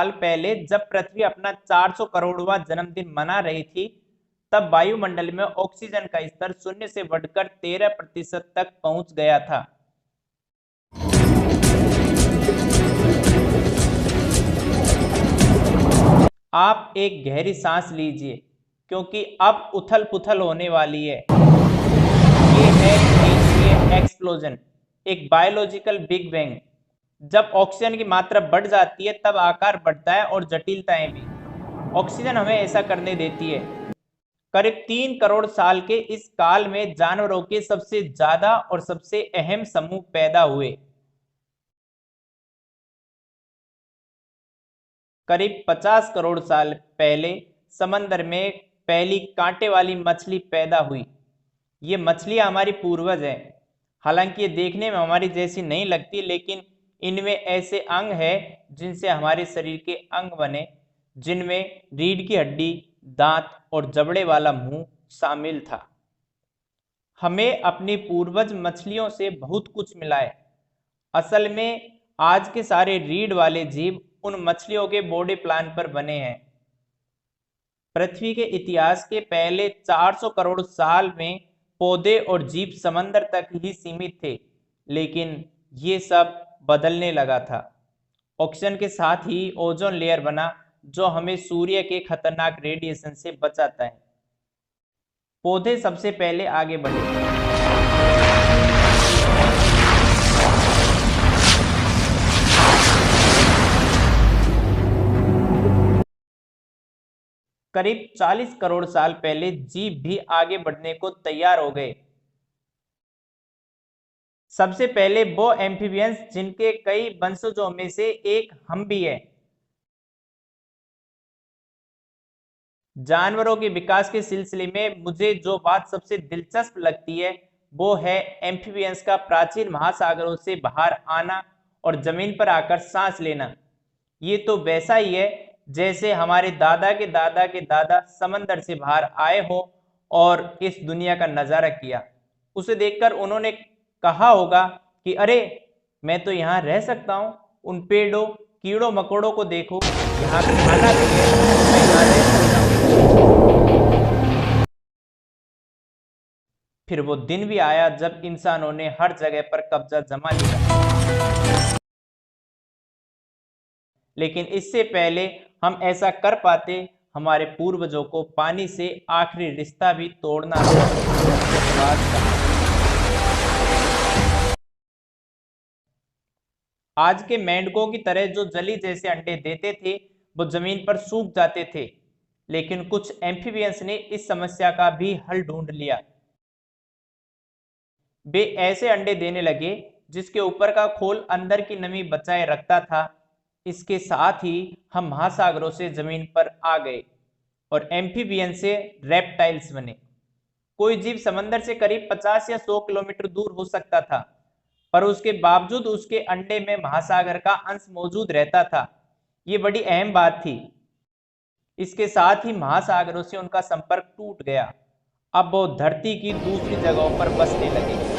साल पहले जब पृथ्वी अपना 400 करोड़वां जन्मदिन मना रही थी, तब वायुमंडल में ऑक्सीजन का स्तर शून्य से बढ़कर 13% तक पहुंच गया था। आप एक गहरी सांस लीजिए, क्योंकि अब उथल पुथल होने वाली है। ये है न्यूक्लियर एक्सप्लोजन, एक बायोलॉजिकल बिग बैंग। जब ऑक्सीजन की मात्रा बढ़ जाती है तब आकार बढ़ता है और जटिलताएं भी। ऑक्सीजन हमें ऐसा करने देती है। करीब 3 करोड़ साल के इस काल में जानवरों के सबसे ज्यादा और सबसे अहम समूह पैदा हुए। करीब 50 करोड़ साल पहले समंदर में पहली कांटे वाली मछली पैदा हुई। ये मछलियां हमारी पूर्वज हैं। हालांकि ये देखने में हमारी जैसी नहीं लगती, लेकिन इनमें ऐसे अंग हैं जिनसे हमारे शरीर के अंग बने, जिनमें रीढ़ की हड्डी, दांत और जबड़े वाला मुंह शामिल था। हमें अपनी पूर्वज मछलियों से बहुत कुछ मिला है। असल में आज के सारे रीढ़ वाले जीव उन मछलियों के बॉडी प्लान पर बने हैं। पृथ्वी के इतिहास के पहले 400 करोड़ साल में पौधे और जीव समंदर तक ही सीमित थे, लेकिन ये सब बदलने लगा था। ऑक्सीजन के साथ ही ओजोन लेयर बना, जो हमें सूर्य के खतरनाक रेडिएशन से बचाता है। पौधे सबसे पहले आगे बढ़े। करीब 40 करोड़ साल पहले जीव भी आगे बढ़ने को तैयार हो गए। सबसे पहले वो एम्फीबियंस जिनके कई वंशजों में से एक हम भी है। जानवरों के विकास के सिलसिले में मुझे जो बात सबसे दिलचस्प लगती है वो है एम्फीबियंस का प्राचीन महासागरों से बाहर आना और जमीन पर आकर सांस लेना। ये तो वैसा ही है जैसे हमारे दादा के दादा के दादा समंदर से बाहर आए हो और इस दुनिया का नजारा किया। उसे देखकर उन्होंने कहा होगा कि अरे, मैं तो यहाँ रह सकता हूँ। उन पेड़ों, कीड़ों मकोड़ों को देखो, यहाँ खाना भी है, मैं यहाँ रह सकता हूँ। फिर वो दिन भी आया जब इंसानों ने हर जगह पर कब्जा जमा लिया, लेकिन इससे पहले हम ऐसा कर पाते, हमारे पूर्वजों को पानी से आखिरी रिश्ता भी तोड़ना था। आज के मेंढकों की तरह जो जली जैसे अंडे देते थे वो जमीन पर सूख जाते थे, लेकिन कुछ एम्फीबियंस ने इस समस्या का भी हल ढूंढ लिया। वे ऐसे अंडे देने लगे जिसके ऊपर का खोल अंदर की नमी बचाए रखता था। इसके साथ ही हम महासागरों से जमीन पर आ गए और एम्फीबियन से रेप्टाइल्स बने। कोई जीव समंदर से करीब 50 या 100 किलोमीटर दूर हो सकता था, पर उसके बावजूद उसके अंडे में महासागर का अंश मौजूद रहता था। ये बड़ी अहम बात थी। इसके साथ ही महासागरों से उनका संपर्क टूट गया। अब वो धरती की दूसरी जगहों पर बसने लगे।